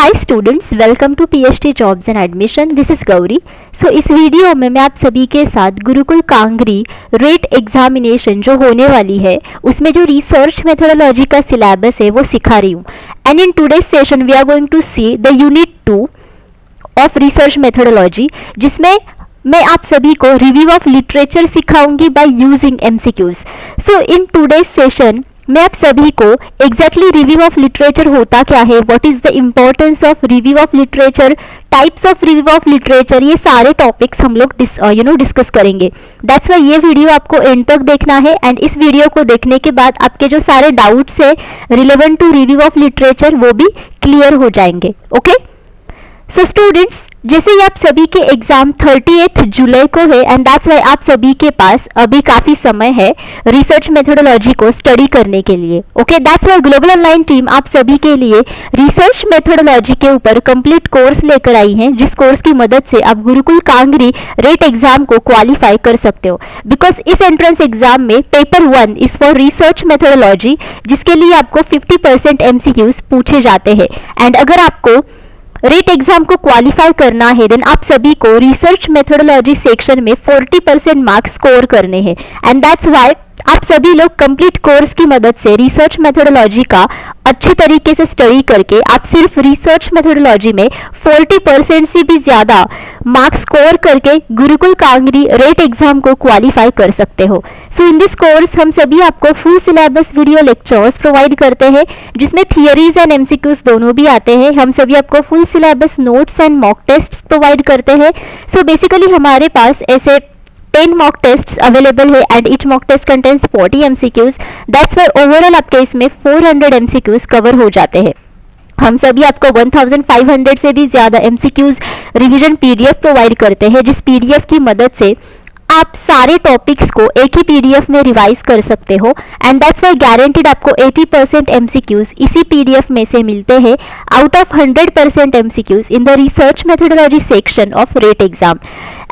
Hi students, welcome to PhD jobs and admission. This is Gauri. So इस video में मैं आप सभी के साथ गुरुकुल कांगरी रेट एग्जामिनेशन जो होने वाली है उसमें जो रिसर्च मेथोडोलॉजी का सिलेबस है वो सिखा रही हूँ। And in today's session we are going to see the unit 2 of research methodology, जिसमें मैं आप सभी को रिव्यू ऑफ लिटरेचर सिखाऊंगी by using MCQs. So in today's session मैं आप सभी को एग्जैक्टली रिव्यू ऑफ लिटरेचर होता क्या है, what is the importance of review of literature, types of review of literature, ये सारे टॉपिक्स हम लोग डिस्कस करेंगे। दैट्स वाई ये वीडियो आपको एंड तक देखना है। एंड इस वीडियो को देखने के बाद आपके जो सारे डाउट्स है relevant to review of literature वो भी क्लियर हो जाएंगे। ओके सो स्टूडेंट्स, जैसे ही आप सभी के एग्जाम 30 जुलाई को है एंड दैट्स वाई आप सभी के पास अभी काफी समय है रिसर्च मेथोडोलॉजी को स्टडी करने के लिए। Okay that's why global online team आप सभी के लिए रिसर्च मेथोडोलॉजी के ऊपर कंप्लीट कोर्स लेकर आई है, जिस कोर्स की मदद से आप गुरुकुल कांगरी रेट एग्जाम को क्वालिफाई कर सकते हो। बिकॉज इस एंट्रेंस एग्जाम में paper 1 is for research methodology, जिसके लिए आपको 50% MCQs पूछे जाते हैं। एंड अगर आपको रेट एग्जाम को क्वालिफाई करना है देन आप सभी को रिसर्च मेथोडोलॉजी सेक्शन में 40% मार्क्स स्कोर करने हैं। एंड दैट्स व्हाई आप सभी लोग कंप्लीट कोर्स की मदद से रिसर्च मेथोडोलॉजी का अच्छे तरीके से स्टडी करके आप सिर्फ रिसर्च मेथोडोलॉजी में 40% से भी ज्यादा मार्क्स स्कोर करके गुरुकुल कांगरी रेट एग्जाम को क्वालिफाई कर सकते हो। सो इन दिस कोर्स हम सभी आपको full syllabus video lectures provide करते हैं, जिसमें थियरीज एंड MCQs दोनों भी आते हैं। हम सभी आपको full syllabus notes and mock test provide करते हैं। सो बेसिकली हमारे पास ऐसे 10 मॉक टेस्ट्स अवेलेबल है and each mock test contains 40 MCQs। That's why overall आपके इसमें 400 MCQs कवर हो जाते हैं। हम सभी आपको 1500 से भी ज्यादा MCQs रिवीजन PDF प्रोवाइड करते हैं, जिस PDF की मदद से आप सारे टॉपिक्स को एक ही PDF में रिवाइज कर सकते हो। एंड दैट्स वाई गारंटीड आपको 80% MCQs इसी PDF में से मिलते हैं out of 100% MCQs in the research methodology section of rate exam.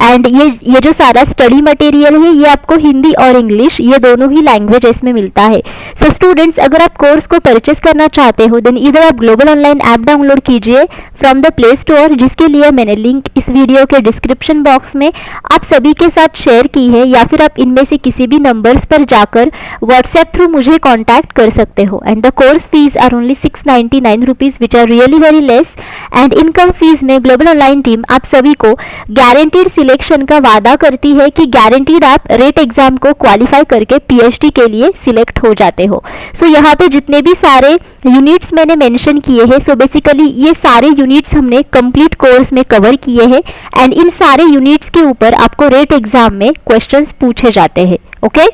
And ये जो सारा स्टडी मटेरियल है ये आपको हिंदी और इंग्लिश ये दोनों ही लैंग्वेज इसमें मिलता है। सो स्टूडेंट्स, अगर आप कोर्स को परचेस करना चाहते हो देन इधर आप ग्लोबल ऑनलाइन ऐप डाउनलोड कीजिए फ्रॉम द प्ले स्टोर, जिसके लिए मैंने लिंक इस वीडियो के डिस्क्रिप्शन बॉक्स में आप सभी के साथ शेयर की है, या फिर आप इनमें से किसी भी नंबर्स पर जाकर व्हाट्सएप थ्रू मुझे कॉन्टैक्ट कर सकते हो। And the course fees are only 699 rupees which are really very less. And income fees में ग्लोबल ऑनलाइन टीम आप सभी को गारंटीड सिलेक्शन का वादा करती है कि गारंटीड आप रेट एग्जाम को क्वालिफाई करके PhD के लिए सिलेक्ट हो जाते हो। सो यहाँ पे जितने भी सारे यूनिट्स मैंने मेंशन किए हैं, सो बेसिकली ये सारे यूनिट्स हमने कंप्लीट कोर्स में कवर किए हैं। एंड इन सारे यूनिट्स के ऊपर आपको रेट एग्जाम में क्वेश्चंस पूछे जाते हैं। Okay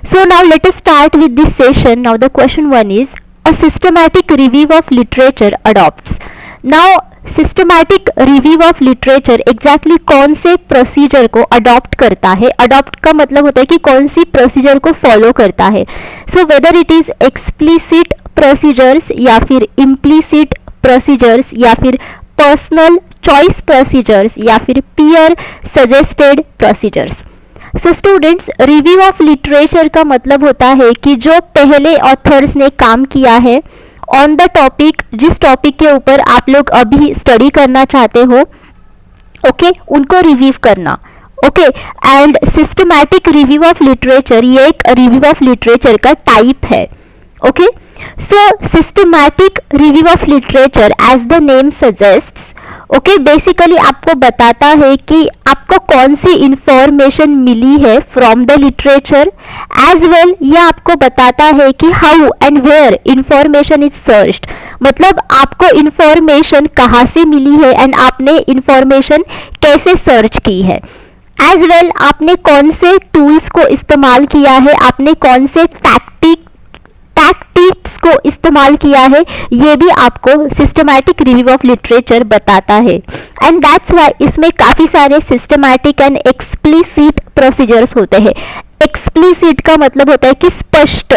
so now let us start with this session. Now the question 1 is a systematic review of literature adopts. Now systematic review of literature exactly कौन से प्रोसीजर को अडॉप्ट करता है। अडॉप्ट का मतलब होता है कि कौन सी प्रोसीजर को फॉलो करता है। So whether it is explicit procedures या फिर इम्प्लिसिट प्रोसीजर्स या फिर पर्सनल चॉइस प्रोसीजर्स या फिर peer suggested procedures. So students, review of literature का मतलब होता है कि जो पहले ऑथर्स ने काम किया है ऑन द टॉपिक, जिस टॉपिक के ऊपर आप लोग अभी स्टडी करना चाहते हो, ओके उनको रिव्यू करना। Okay and systematic review of literature ये एक रिव्यू ऑफ लिटरेचर का टाइप है। Okay so systematic review of literature as the name suggests, okay basically आपको बताता है कि आपको कौन सी इंफॉर्मेशन मिली है from the literature, as well ये आपको बताता है कि how and where information is searched, मतलब आपको इंफॉर्मेशन कहाँ से मिली है एंड आपने इंफॉर्मेशन कैसे सर्च की है। एज वेल आपने कौन से टूल्स को इस्तेमाल किया है, आपने कौन से टैक्टिक्स को इस्तेमाल किया है, ये भी आपको सिस्टमैटिक रिव्यू ऑफ लिटरेचर बताता है। एंड दैट्स व्हाई इसमें काफी सारे सिस्टमैटिक एंड एक्सप्लिसिट प्रोसीजर्स होते हैं। एक्सप्लिसिट का मतलब होता है कि स्पष्ट,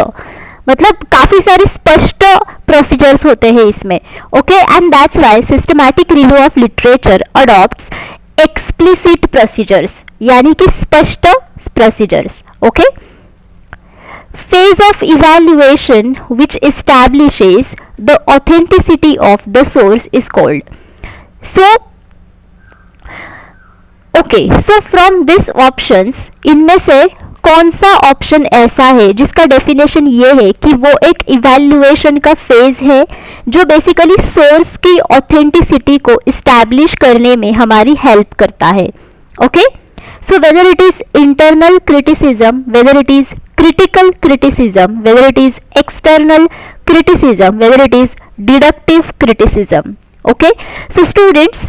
मतलब काफी सारे स्पष्ट प्रोसीजर्स होते हैं इसमें। Okay and that's why systematic review of literature adopts explicit procedures, यानी कि स्पष्ट procedures. Okay phase of evaluation which establishes the authenticity of the source is called. So from this options इनमें से कौन सा ऑप्शन ऐसा है जिसका डेफिनेशन ये है कि वो एक इवैल्यूएशन का फेज है जो बेसिकली सोर्स की ऑथेंटिसिटी को इस्टेब्लिश करने में हमारी हेल्प करता है. Okay, so whether it is internal criticism, weather it is critical criticism, whether it is external criticism, whether it is deductive criticism. Okay, so students,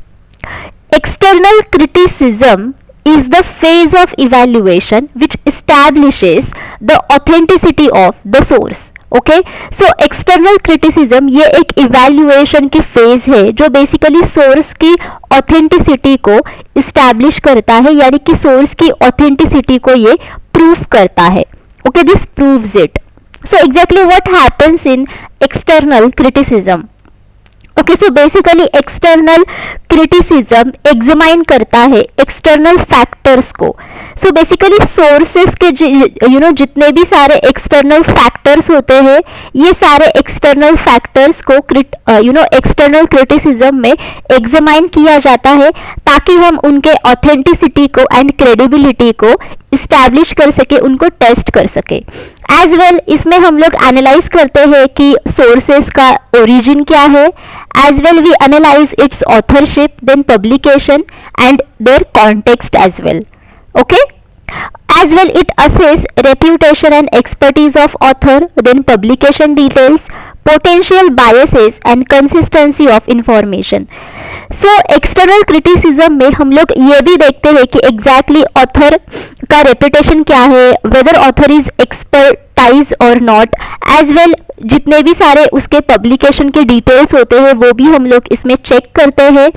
external criticism is the phase of evaluation which establishes the authenticity of the source. Okay, so external criticism ये एक evaluation की phase है जो basically source की authenticity को establish करता है, यानी कि सोर्स की ऑथेंटिसिटी को ये प्रूव करता है. Okay, this proves it. So exactly what happens in external criticism? Okay, so basically external criticism examine करता है external factors को. So basically sources के जितने भी सारे external factors होते हैं, ये सारे external factors को external criticism में examine किया जाता है ताकि हम उनके authenticity को and credibility को establish कर सके, उनको टेस्ट कर सके. एज वेल इसमें हम लोग एनालाइज करते हैं कि सोर्सेस का ओरिजिन क्या है, as well we analyze its authorship, then publication and their context as well. Okay, as well it assess reputation and expertise of author, then publication details, potential biases and consistency of information. So external criticism में हम लोग ये भी देखते हैं कि exactly author का reputation क्या है, वेदर ऑथर इज एक्सपर्टाइज और नॉट, एज वेल जितने भी सारे उसके पब्लिकेशन के डिटेल्स होते हैं वो भी हम लोग इसमें चेक करते हैं.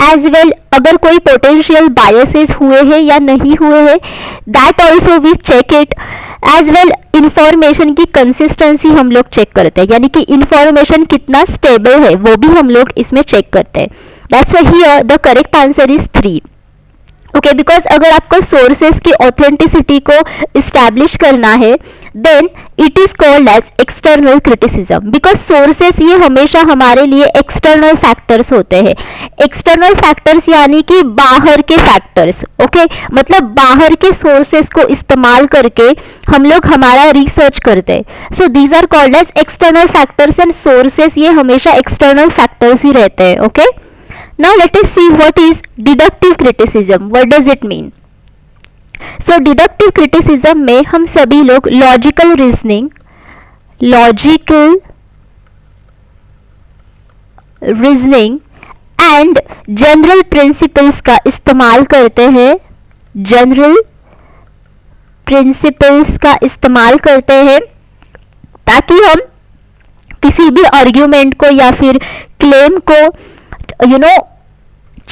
एज वेल अगर कोई पोटेंशियल बायसेस हुए हैं या नहीं हुए हैं, that also we check it. As well information की कंसिस्टेंसी हम लोग चेक करते हैं, यानी कि इंफॉर्मेशन कितना स्टेबल है वो भी हम लोग इसमें चेक करते हैं. That's why here the correct answer is 3. Okay, because अगर आपको sources की authenticity को establish करना है, then it is called as external criticism. Because sources ये हमेशा हमारे लिए external factors होते हैं. External factors यानी कि बाहर के factors. Okay, मतलब बाहर के sources को इस्तेमाल करके हम लोग हमारा research करते हैं. So these are called as external factors and sources ये हमेशा external factors ही रहते हैं. Okay. Now let us see what is deductive criticism. What does it mean? So deductive criticism में हम सभी लोग logical reasoning and general principles का इस्तेमाल करते हैं. general principles का इस्तेमाल करते हैं ताकि हम किसी भी आर्ग्यूमेंट को या फिर क्लेम को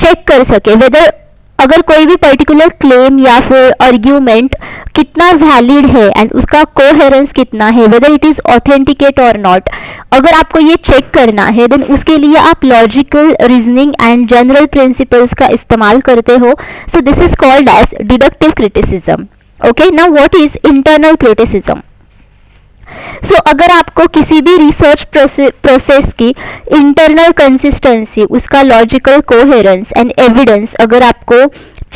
चेक कर सके, वेदर अगर कोई भी पर्टिकुलर क्लेम या फिर आर्ग्यूमेंट कितना वैलिड है एंड उसका कोहेरेंस कितना है, वेदर इट इज ऑथेंटिकेट और नॉट. अगर आपको ये चेक करना है देन उसके लिए आप logical reasoning and general principles का इस्तेमाल करते हो. So this is called as deductive criticism. Okay, now what is internal criticism? So अगर आपको किसी भी रिसर्च प्रोसेस की इंटरनल कंसिस्टेंसी, उसका लॉजिकल कोहेरेंस एंड एविडेंस अगर आपको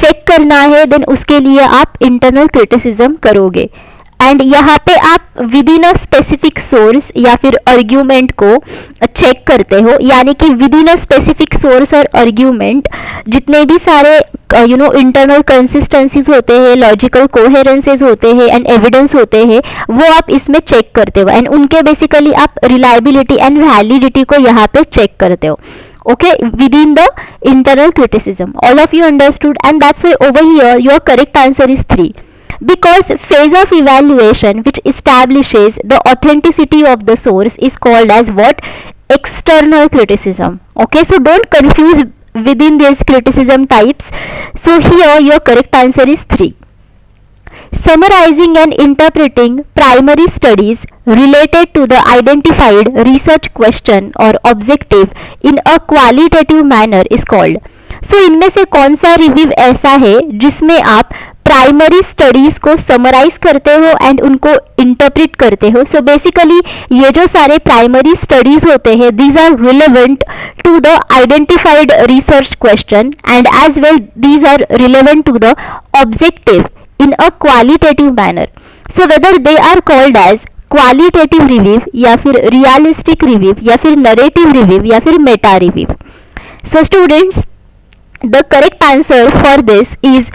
चेक करना है देन उसके लिए आप इंटरनल क्रिटिसिज्म करोगे. एंड यहाँ पे आप with in a specific source या फिर आर्ग्यूमेंट को चेक करते हो, यानी कि with in a specific source और आर्ग्यूमेंट जितने भी सारे इंटरनल कंसिस्टेंसीज होते हैं, लॉजिकल कोहेरेंसेस होते हैं एंड एविडेंस होते हैं, वो आप इसमें चेक करते हो एंड उनके बेसिकली आप रिलायबिलिटी एंड वैलिडिटी को यहाँ पे चेक करते हो. Okay, within the internal criticism. All of you understood, and that's why over here your correct answer is 3. Because phase of evaluation which establishes the authenticity of the source is called as what? External criticism. Okay, so don't confuse within these criticism types. So here your correct answer is 3. Summarizing and interpreting primary studies related to the identified research question or objective in a qualitative manner is called. So इनमें से कौन सा review ऐसा है जिसमें आप primary studies को summarise करते हो एंड उनको इंटरप्रेट करते हो. सो बेसिकली ये जो सारे प्राइमरी स्टडीज होते हैं, these are relevant to the identified research question and as well these are relevant to the objective in a qualitative manner. So whether they are called as qualitative review या फिर realistic review या फिर narrative review या फिर Meta review. So students, the correct answer for this is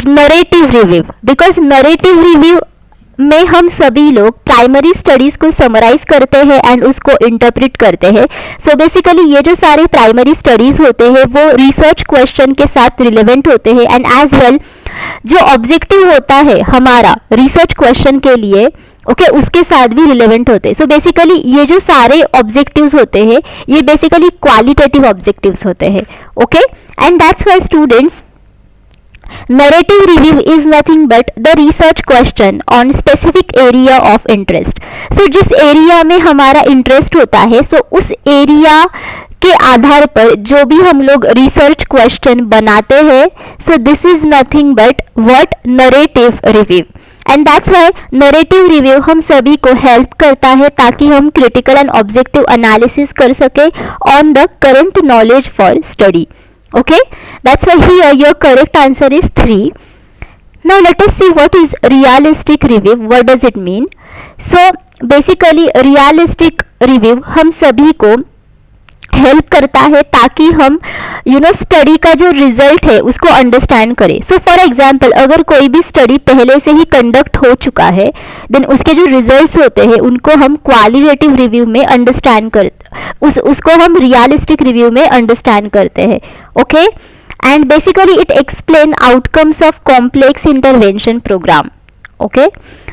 narrative review, because narrative review में हम सभी लोग प्राइमरी स्टडीज को समराइज करते हैं एंड उसको इंटरप्रेट करते हैं. सो बेसिकली ये जो सारे प्राइमरी स्टडीज होते हैं वो रिसर्च क्वेश्चन के साथ रिलेवेंट होते हैं एंड एज वेल जो ऑब्जेक्टिव होता है हमारा रिसर्च क्वेश्चन के लिए उसके साथ भी रिलेवेंट होते हैं. सो बेसिकली ये जो सारे ऑब्जेक्टिव्स होते हैं ये बेसिकली क्वालिटेटिव ऑब्जेक्टिव्स होते हैं. Okay, and that's why students, narrative review is nothing but the research question on specific area of interest. So जिस एरिया में हमारा इंटरेस्ट होता है, सो उस एरिया के आधार पर जो भी हम लोग रिसर्च क्वेश्चन बनाते हैं, so this is nothing but what narrative review. And that's Y narrative review हम सभी को हेल्प करता है ताकि हम क्रिटिकल एंड ऑब्जेक्टिव एनालिसिस कर सके on the current knowledge for study. Okay, that's why here your correct answer is 3. Now let us see what is realistic review. What does it mean? So basically realistic review हम सभी को help करता है ताकि हम study का जो result है उसको अंडरस्टैंड करें. सो फॉर एग्जांपल, अगर कोई भी स्टडी पहले से ही कंडक्ट हो चुका है, देन उसके जो रिजल्ट्स होते हैं उनको हम क्वालिटेटिव रिव्यू में अंडरस्टैंड उसको हम रियलिस्टिक रिव्यू में अंडरस्टैंड करते हैं. Okay, and basically it explain outcomes of complex intervention program. Okay,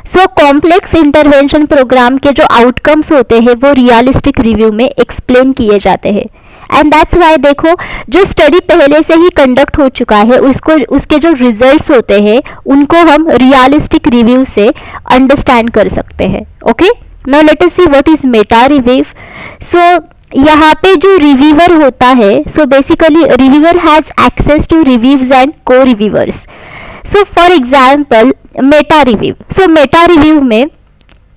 so complex intervention program के जो आउटकम्स होते हैं वो रियलिस्टिक रिव्यू में एक्सप्लेन किए जाते हैं. एंड दैट्स वाई देखो, जो स्टडी पहले से ही कंडक्ट हो चुका है उसके जो रिजल्ट्स होते हैं उनको हम रियलिस्टिक रिव्यू से अंडरस्टैंड कर सकते हैं. Okay, now let us see what is meta review. So यहाँ पे जो रिव्यूअर होता है, so basically reviewer has access to reviews and coreviewers. So for example meta review. So meta review में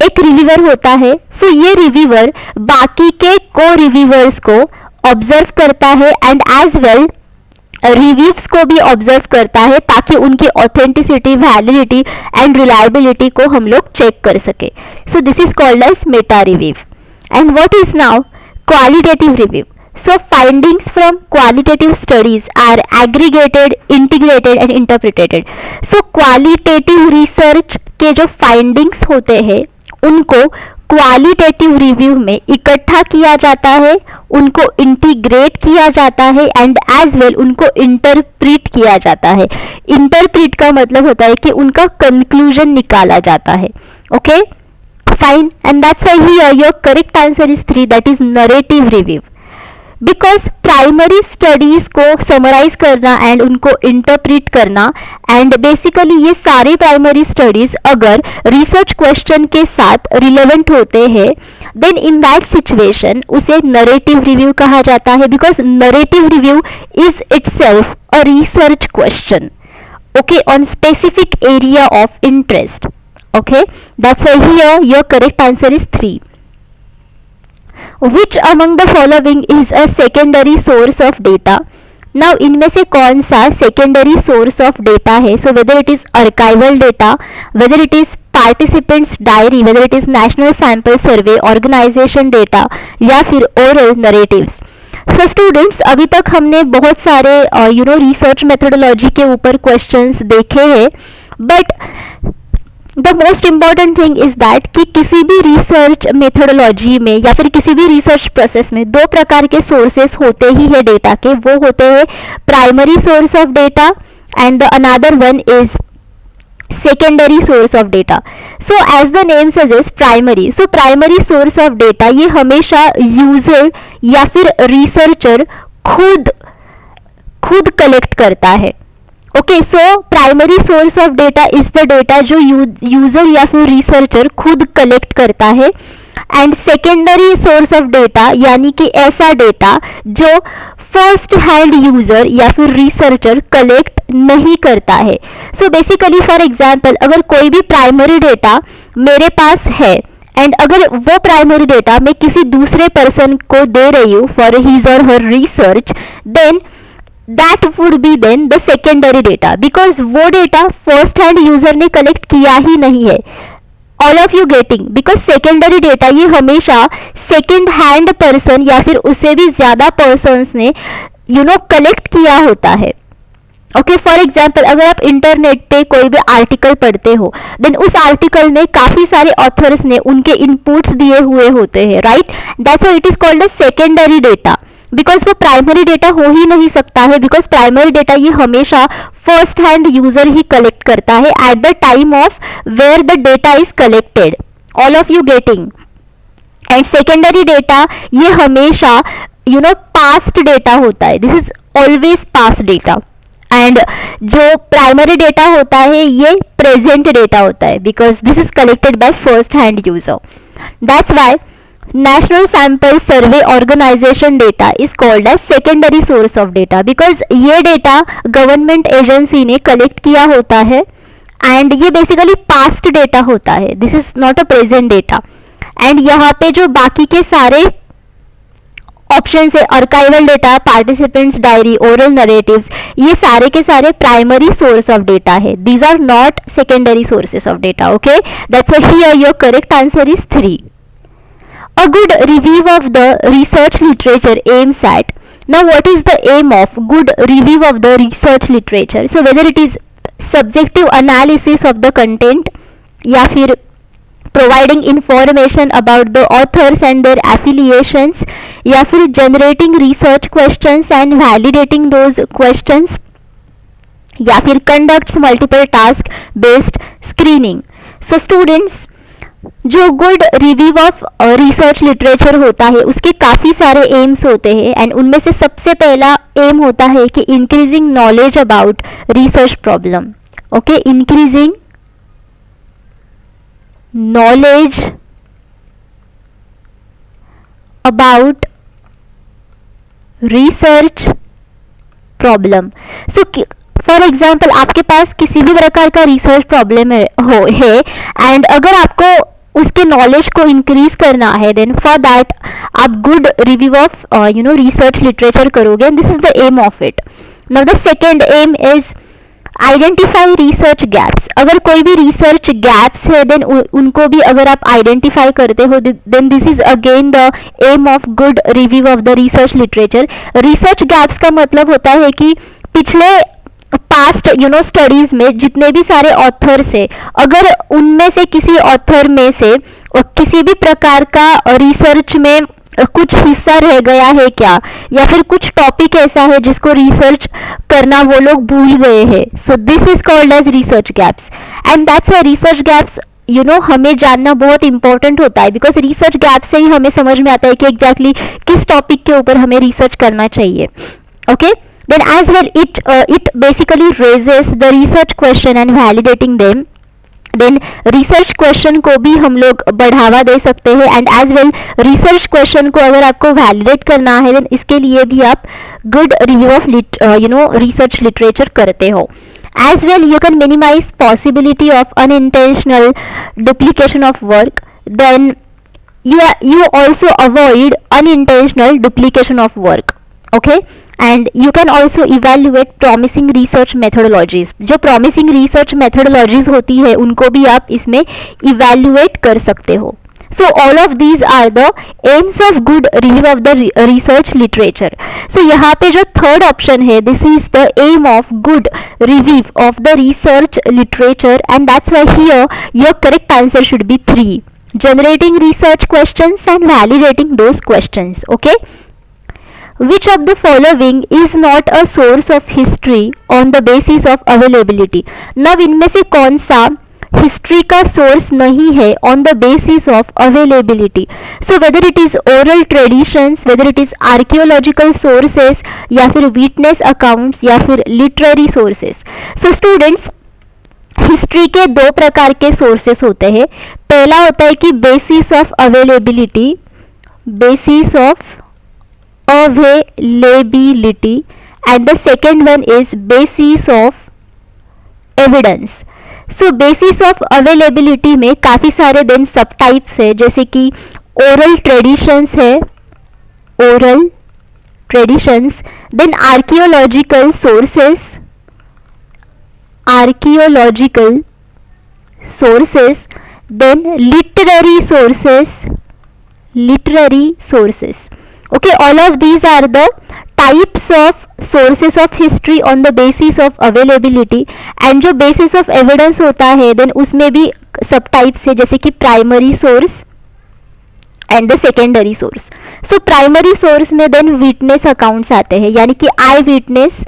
एक रिव्यूअर होता है. सो ये रिव्यूअर बाकी के को रिव्यूअर्स को ऑब्जर्व करता है एंड एज वेल रिव्यूज को भी ऑब्जर्व करता है ताकि उनकी ऑथेंटिसिटी, वैलिडिटी एंड रिलायबिलिटी को हम लोग चेक कर सके. So this is called as meta review. And what is now qualitative review? So findings from qualitative studies are aggregated, integrated and interpreted. So qualitative research के जो findings होते हैं उनको qualitative review में इकट्ठा किया जाता है, उनको integrate किया जाता है एंड as well उनको interpret किया जाता है. interpret का मतलब होता है कि उनका conclusion निकाला जाता है. Okay? Fine, and that's why here your correct answer is 3, that is narrative review. Because primary studies को summarize करना and उनको interpret करना and basically ये सारे primary studies अगर research question के साथ relevant होते हैं, then in that situation उसे narrative review कहा जाता है, because narrative review is itself a research question, okay, on specific area of interest. Okay, that's why here your correct answer is 3. Which among the following is a secondary source of data? Now इनमें से कौन सा secondary source of data है? So whether it is archival data, whether it is participants diary, whether it is national sample survey, organization data या फिर oral narratives. So students, अभी तक हमने बहुत सारे research methodology के ऊपर questions देखे हैं, but the most important thing is that कि किसी भी रिसर्च मेथोडोलॉजी में या फिर किसी भी रिसर्च प्रोसेस में दो प्रकार के सोर्सेस होते ही है डेटा के. वो होते हैं primary source of data and the another one is secondary source of data. So as the name suggest primary. So primary source of data ये हमेशा यूजर या फिर रिसर्चर खुद कलेक्ट करता है. Okay, so primary source of data is the data जो user या फिर रिसर्चर खुद कलेक्ट करता है. And secondary source of data यानी कि ऐसा डेटा जो फर्स्ट हैंड यूजर या फिर रिसर्चर कलेक्ट नहीं करता है. सो बेसिकली फॉर एग्जांपल अगर कोई भी प्राइमरी डेटा मेरे पास है एंड अगर वो प्राइमरी डेटा मैं किसी दूसरे पर्सन को दे रही हूँ for his or her research, then that would be then the secondary data, because वो डेटा फर्स्ट हैंड यूजर ने कलेक्ट किया ही नहीं है. All of you getting? Because secondary data ये हमेशा सेकेंड हैंड पर्सन या फिर उससे भी ज्यादा पर्सन्स ने कलेक्ट किया होता है. ओके, फॉर एग्जाम्पल अगर आप इंटरनेट पे कोई भी आर्टिकल पढ़ते हो, देन उस आर्टिकल में काफी सारे ऑथर्स ने उनके इनपुट्स दिए हुए होते हैं, right? That's why it is called a secondary data, because वो प्राइमरी डेटा हो ही नहीं सकता है, बिकॉज प्राइमरी डेटा ये हमेशा फर्स्ट हैंड यूजर ही कलेक्ट करता है at the time of where the data is collected. All of you getting? And secondary data ये हमेशा पास्ट डेटा होता है. This is always past data. And जो प्राइमरी डेटा होता है ये प्रेजेंट डेटा होता है, because this is collected by first hand user. That's why national sample survey organization data is called as secondary source of data, because ये data government agency ने collect किया होता है एंड ये बेसिकली पास्ट डेटा होता है. This is not a present data. And यहाँ पे जो बाकी के सारे ऑप्शन है, archival data, participants diary, oral narratives, ये सारे के सारे प्राइमरी सोर्स ऑफ डेटा है. These are not secondary sources of data. Okay, that's why here your correct answer is 3. A good review of the research literature aims at. Now what is the aim of good review of the research literature? So whether it is subjective analysis of the content या फिर providing information about the authors and their affiliations या फिर generating research questions and validating those questions या फिर conducts multiple task based screening. So students, जो good review of research literature होता है उसके काफ़ी सारे एम्स होते हैं एंड उनमें से सबसे पहला एम होता है कि increasing knowledge about research problem. Okay, increasing knowledge about research problem. So for example आपके पास किसी भी प्रकार का रिसर्च प्रॉब्लम है एंड अगर आपको उसके नॉलेज को इंक्रीज करना है, देन फॉर दैट आप good review of research literature करोगे and this is the aim of it. Now the second aim is identify research gaps. अगर कोई भी रिसर्च गैप्स है देन उनको भी अगर आप आइडेंटिफाई करते हो, then this is again the aim of good review of the research literature. Research gaps का मतलब होता है कि पिछले पास्ट स्टडीज में जितने भी सारे ऑथर्स है, अगर उनमें से किसी ऑथर में से किसी भी प्रकार का रिसर्च में कुछ हिस्सा रह गया है क्या, या फिर कुछ टॉपिक ऐसा है जिसको रिसर्च करना वो लोग भूल गए हैं. So this is called as research gaps and that's why research gaps हमें जानना बहुत इंपॉर्टेंट होता है, बिकॉज रिसर्च गैप से ही हमें समझ में आता है कि एग्जैक्टली किस टॉपिक के ऊपर हमें रिसर्च करना चाहिए. Okay, then as well it basically raises the research question and validating them. then research question को भी हम लोग बढ़ावा दे सकते हैं and as well research question को अगर आपको validate करना है then इसके लिए भी आप good review of research literature करते हो. as well you can minimize possibility of unintentional duplication of work. then you also avoid unintentional duplication of work. okay, and you can also evaluate promising research methodologies. जो promising research methodologies होती है उनको भी आप इसमें evaluate कर सकते हो. So all of these are the aims of good review of the research literature. So यहाँ पे जो third option है, this is the aim of good review of the research literature and that's why here your correct answer should be 3. Generating research questions and validating those questions. Okay. Which of the following is not a source of history on the basis of availability? Now इनमें से कौन सा history का source नहीं है on the basis of availability? So whether it is oral traditions, weather it is archaeological sources या फिर witness accounts या फिर literary sources. So students, history के दो प्रकार के सोर्सेस होते हैं. पहला होता है कि basis of availability, basis of availability and the second one is basis of evidence. So basis of availability में काफ़ी सारे देन सब टाइप्स है, जैसे कि ओरल ट्रेडिशंस है, oral traditions, then archaeological sources, archaeological sources, then literary sources. Okay, all of these are the types of sources of history on the basis of availability. and जो basis of evidence होता है then उसमें भी सब types है, जैसे कि primary source and the secondary source. so primary source में then witness accounts आते हैं, यानी कि eye witness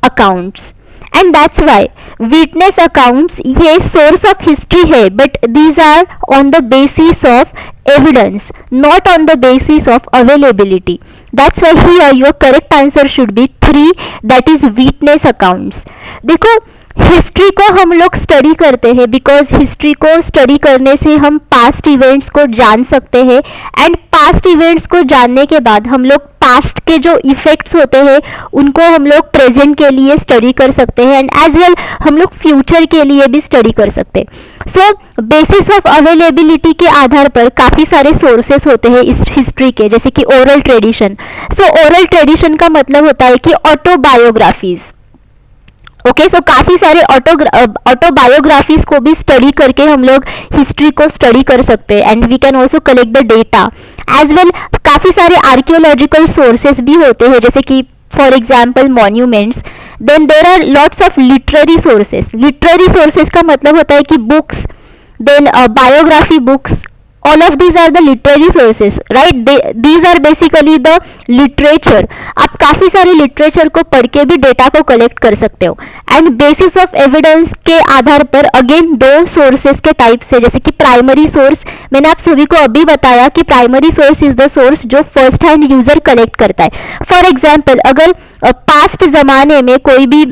accounts. And that's why witness accounts ये सोर्स ऑफ हिस्ट्री है, but these are on the basis of evidence, not on the basis of availability. That's why here your correct answer should be 3, that is witness accounts. देखो history को हम लोग study करते हैं because history को study करने से हम पास्ट इवेंट्स को जान सकते हैं, एंड पास्ट इवेंट्स को जानने के बाद हम लोग पास्ट के जो इफेक्ट्स होते हैं उनको हम लोग प्रेजेंट के लिए स्टडी कर सकते हैं, एंड एज वेल हम लोग फ्यूचर के लिए भी स्टडी कर सकते हैं. सो बेसिस ऑफ अवेलेबिलिटी के आधार पर काफ़ी सारे सोर्सेस होते हैं इस हिस्ट्री के, जैसे कि ओरल ट्रेडिशन. सो ओरल ट्रेडिशन का मतलब होता है कि ऑटोबायोग्राफीज. ओके, सो काफ़ी सारे ऑटोबायोग्राफीज को भी स्टडी करके हम लोग हिस्ट्री को स्टडी कर सकते हैं, and we can also collect the data as well. काफ़ी सारे आर्कियोलॉजिकल सोर्सेज भी होते हैं, जैसे कि for example monuments. Then there are lots of literary sources. Literary sources का मतलब होता है कि books, then biography books, all of these are the literary sources, right? These are basically the literature. आप काफ़ी सारे लिटरेचर को पढ़ के भी डेटा को कलेक्ट कर सकते हो. एंड बेसिस ऑफ एविडेंस के आधार पर अगेन दो सोर्सेज के टाइप्स है, जैसे कि प्राइमरी सोर्स. मैंने आप सभी को अभी बताया कि primary source is the source जो फर्स्ट हैंड यूजर कलेक्ट करता है. फॉर एग्जाम्पल, अगर पास्ट जमाने में कोई भी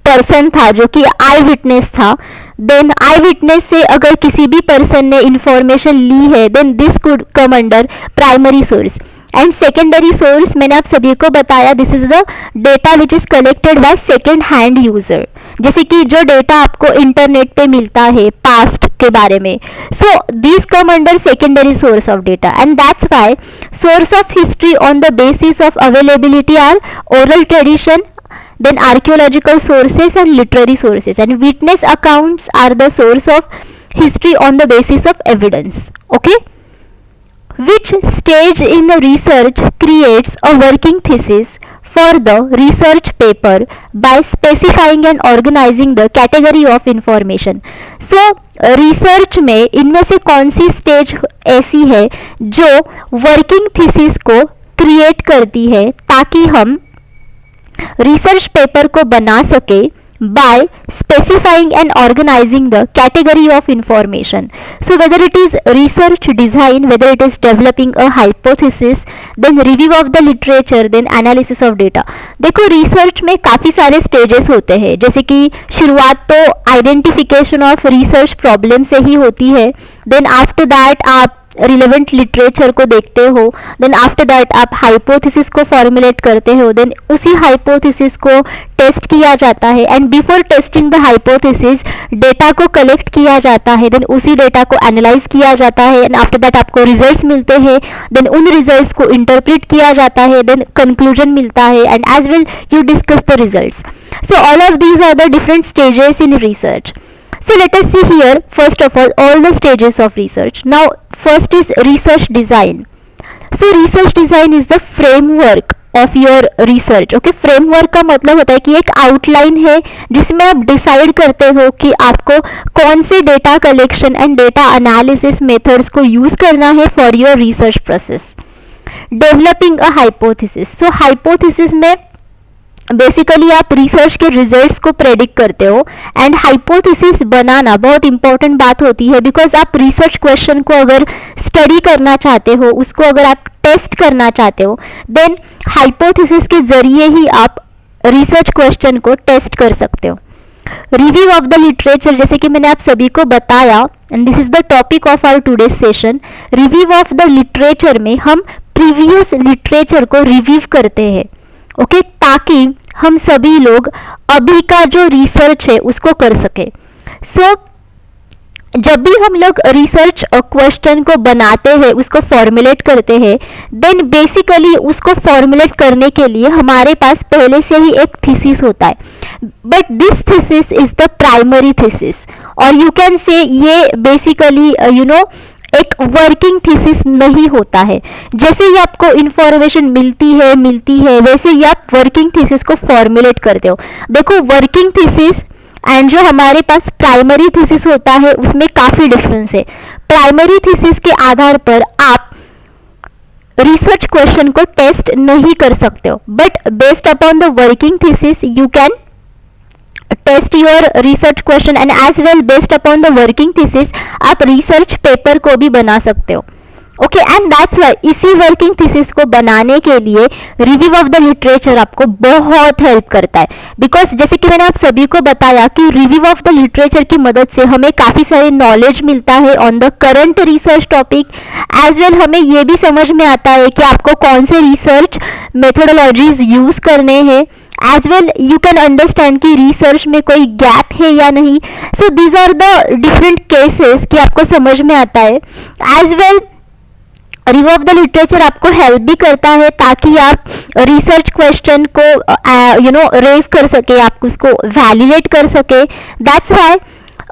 पर्सन था जो कि आई विटनेस था, देन आई विटनेस से अगर किसी भी पर्सन ने इंफॉर्मेशन ली है, then this could come under primary source. And secondary source मैंने आप सभी को बताया, this is the data which is collected by second hand user, जैसे कि जो डेटा आपको इंटरनेट पे मिलता है पास्ट के बारे में. So this come under secondary source of data, and that's why source of history on the basis of availability are oral tradition, then archaeological sources and literary sources, and witness accounts are the source of history on the basis of evidence. Okay, which stage in the research creates a working thesis for the research paper by specifying and organizing the category of information. So research में इनमें से कौन सी stage ऐसी है जो working thesis को create करती है ताकि हम रिसर्च पेपर को बना सके by specifying and organizing the category of information. So whether it is research design, whether it is developing a hypothesis, then review of the literature, then analysis of data. देखो research में काफ़ी सारे stages होते हैं, जैसे कि शुरुआत तो आइडेंटिफिकेशन ऑफ रिसर्च प्रॉब्लम से ही होती है. देन आफ्टर दैट आप रिलेवेंट लिटरेचर को देखते हो, देन आफ्टर दैट आप हाइपोथेसिस को फॉर्मुलेट करते हो, देन उसी हाइपोथेसिस को टेस्ट किया जाता है, and before testing the hypothesis data को कलेक्ट किया जाता है, देन उसी डेटा को एनालाइज किया जाता है, एंड आफ्टर दैट आपको रिजल्ट्स मिलते हैं, देन उन रिजल्ट्स को इंटरप्रेट किया जाता है, देन कंक्लूजन मिलता है, and as well you discuss the results. So all of these are the different stages in research. So let us see here first of all the stages of research. Now first is research design. So research design is the framework of your research. Okay, framework का मतलब होता है कि एक outline है जिसमें आप decide करते हो कि आपको कौन से data collection and data analysis methods को यूज करना है for your research process. Developing a hypothesis. So hypothesis में बेसिकली आप रिसर्च के रिजल्ट्स को प्रेडिक्ट करते हो, एंड हाइपोथेसिस बनाना बहुत इंपॉर्टेंट बात होती है बिकॉज आप रिसर्च क्वेश्चन को अगर स्टडी करना चाहते हो, उसको अगर आप टेस्ट करना चाहते हो, देन हाइपोथेसिस के जरिए ही आप रिसर्च क्वेश्चन को टेस्ट कर सकते हो. रिव्यू ऑफ द लिटरेचर, जैसे कि मैंने आप सभी को बताया, and this is the topic of our today's session. Review of the literature में हम प्रीवियस लिटरेचर को रिव्यू करते हैं, ओके ताकि हम सभी लोग अभी का जो रिसर्च है उसको कर सके। सो जब भी हम लोग रिसर्च क्वेश्चन को बनाते हैं, उसको फॉर्मुलेट करते हैं, देन बेसिकली उसको फॉर्मुलेट करने के लिए हमारे पास पहले से ही एक थीसिस होता है, but this thesis is the primary thesis, और यू कैन से ये बेसिकली एक वर्किंग थीसिस नहीं होता है। जैसे ही आपको इंफॉर्मेशन मिलती है वैसे ही आप वर्किंग थीसिस को फॉर्मुलेट करते हो। देखो, वर्किंग थीसिस एंड जो हमारे पास प्राइमरी थीसिस होता है उसमें काफी डिफरेंस है। प्राइमरी थीसिस के आधार पर आप रिसर्च क्वेश्चन को टेस्ट नहीं कर सकते हो, but based upon the working thesis you can test your research question, and as well based upon the working thesis आप रिसर्च पेपर को भी बना सकते हो। ओके, एंड दैट्स वाई इसी वर्किंग थीसिस को बनाने के लिए रिव्यू ऑफ द लिटरेचर आपको बहुत हेल्प करता है, बिकॉज जैसे कि मैंने आप सभी को बताया कि रिव्यू ऑफ द लिटरेचर की मदद से हमें काफी सारे नॉलेज मिलता है on the current research topic, as well हमें ये भी समझ में आता है कि आपको कौन से रिसर्च मेथोडोलॉजीज यूज करने हैं, as well you can understand कि रिसर्च में कोई गैप है या नहीं। So these are the different cases कि आपको समझ में आता है। As well review of the literature आपको हेल्प भी करता है ताकि आप रिसर्च क्वेश्चन को रेज कर सके, आप उसको वैलिडेट कर सके। दैट्स व्हाई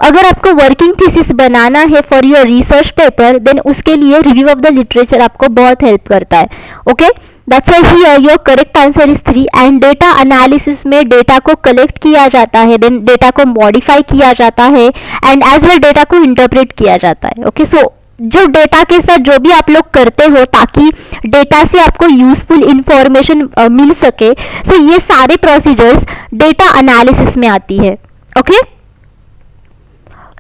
अगर आपको वर्किंग थीसिस बनाना है for your research paper, then उसके लिए रिव्यू ऑफ द लिटरेचर आपको बहुत हेल्प करता है। Okay, that's why here your correct answer is 3। And data analysis में डेटा को कलेक्ट किया जाता है, देन डेटा को मॉडिफाई किया जाता है, एंड एज वेल डेटा को इंटरप्रेट किया जाता है। ओके, सो जो डेटा के साथ जो भी आप लोग करते हो ताकि डेटा से आपको यूजफुल इंफॉर्मेशन मिल सके, सो ये सारे प्रोसीजर्स डेटा एनालिसिस में आती है। Okay,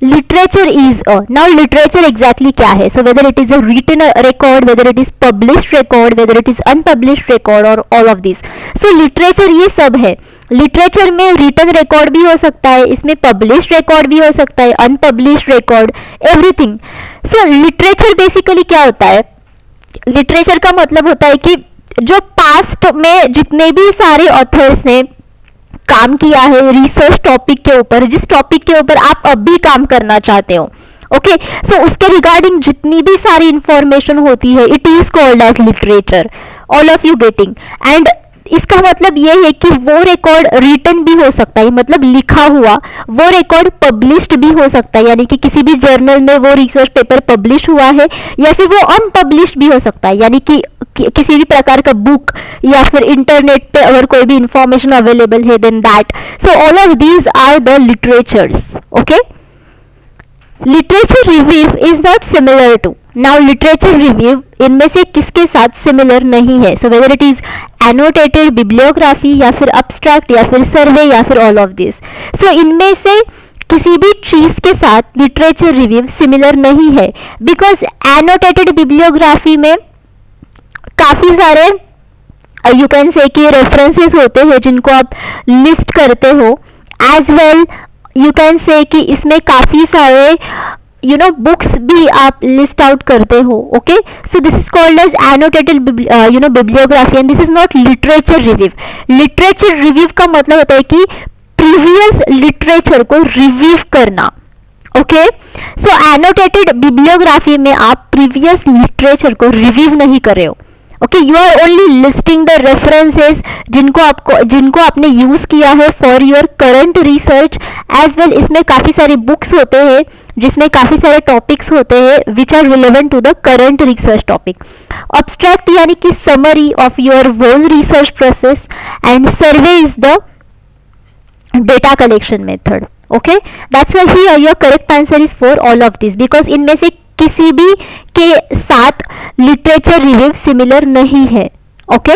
literature is now literature exactly क्या है? So whether it is a written record, whether it is published record, whether it is unpublished record, or all of this. So literature ये सब है। Literature में written record भी हो सकता है, इसमें पब्लिश्ड रिकॉर्ड भी हो सकता है, अनपब्लिश्ड रिकॉर्ड, एवरीथिंग। सो लिटरेचर बेसिकली क्या होता है? लिटरेचर का मतलब होता है कि जो पास्ट में जितने भी सारे ऑथर्स ने काम किया है रिसर्च टॉपिक के ऊपर, जिस टॉपिक के ऊपर आप अभी काम करना चाहते हो, ओके, सो उसके रिगार्डिंग जितनी भी सारी इंफॉर्मेशन होती है, it is called as literature. All of you getting? And इसका मतलब ये है कि वो रिकॉर्ड रिटन भी हो सकता है, मतलब लिखा हुआ, वो रिकॉर्ड पब्लिश्ड भी हो सकता है, यानी कि किसी भी जर्नल में वो रिसर्च पेपर पब्लिश हुआ है, या फिर वो अनपब्लिश्ड भी हो सकता है, यानी कि किसी भी प्रकार का बुक या फिर इंटरनेट पे अगर कोई भी इंफॉर्मेशन अवेलेबल है, then that. So all of these are the literatures. Okay, literature review is not similar to. Now literature review इनमें से किसके साथ सिमिलर नहीं है? So whether it is annotated, bibliography, या फिर अब्स्ट्रैक्ट, या फिर सर्वे, या फिर ऑल ऑफ दिस। सो इनमें से किसी भी चीज के साथ लिटरेचर रिव्यू सिमिलर नहीं है, बिकॉज एनोटेटेड बिब्लियोग्राफी में काफी सारे यू कैन से कि रेफरेंसेस होते हैं जिनको आप लिस्ट करते हो, एज वेल यू कैन से कि इसमें काफी सारे बुक्स भी आप लिस्ट आउट करते हो। Okay, so this is called as annotated bibliography, and this is not literature review. Literature review का मतलब होता है कि प्रीवियस लिटरेचर को रिव्यू करना। ओके, सो एनोटेटेड बिब्लियोग्राफी में आप प्रीवियस लिटरेचर को रिव्यू नहीं कर रहे हो। Okay, you are only listing the references जिनको आपने यूज किया है for your current research, as well इसमें काफी सारे बुक्स होते हैं जिसमें काफी सारे टॉपिक्स होते हैं which are relevant to the current research topic. Abstract यानी कि summary of your whole research process, and survey is the data collection method. Okay, that's why here your correct answer is four all of this, because इनमें से किसी भी के साथ literature review similar नहीं है। Okay,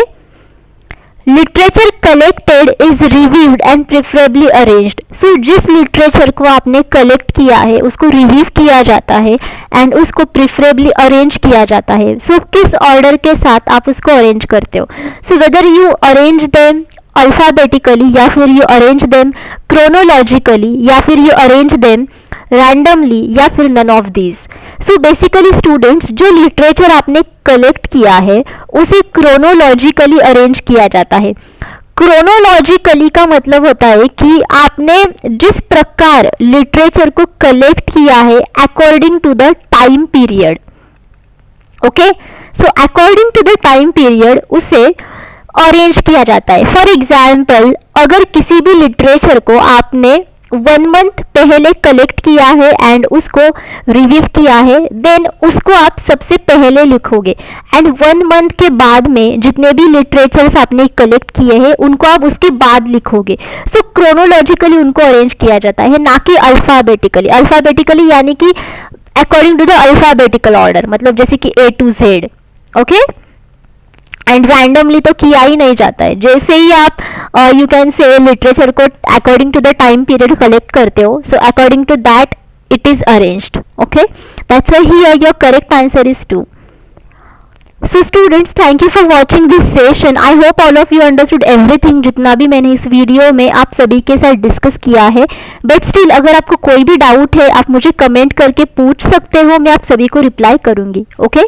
literature collected is reviewed and preferably arranged. So जिस literature को आपने कलेक्ट किया है उसको रिव्यू किया जाता है एंड उसको प्रेफरेबली अरेंज किया जाता है। सो किस ऑर्डर के साथ आप उसको अरेंज करते हो? So whether you arrange them alphabetically, या फिर यू अरेंज देम क्रोनोलॉजिकली, या फिर यू अरेंज देम रैंडमली, या फिर none of these. So basically students, जो लिटरेचर आपने कलेक्ट किया है उसे क्रोनोलॉजिकली अरेंज किया जाता है। क्रोनोलॉजिकली का मतलब होता है कि आपने जिस प्रकार लिटरेचर को कलेक्ट किया है according to the time period. Okay, so according to the time period उसे अरेंज किया जाता है. फॉर एग्जाम्पल, अगर किसी भी लिटरेचर को आपने 1 मंथ पहले कलेक्ट किया है एंड उसको रिव्यू किया है, देन उसको आप सबसे पहले लिखोगे. एंड 1 मंथ के बाद में जितने भी लिटरेचर्स आपने कलेक्ट किए हैं उनको आप उसके बाद लिखोगे. सो क्रोनोलॉजिकली उनको अरेंज किया जाता है, ना कि अल्फाबेटिकली. अल्फाबेटिकली यानी कि according to the alphabetical order, मतलब जैसे कि A to Z. Okay, and randomly तो किया ही नहीं जाता है. जैसे ही आप यू कैन से लिटरेचर को according to the time period collect करते हो, so according to that it is arranged. Okay, that's why here your correct answer is 2. So students, thank you for watching this session. I hope all of you understood everything जितना भी मैंने इस video में आप सभी के साथ discuss किया है. बट स्टिल अगर आपको कोई भी डाउट है आप मुझे कमेंट करके पूछ सकते हो, मैं आप सभी को रिप्लाई करूंगी. ओके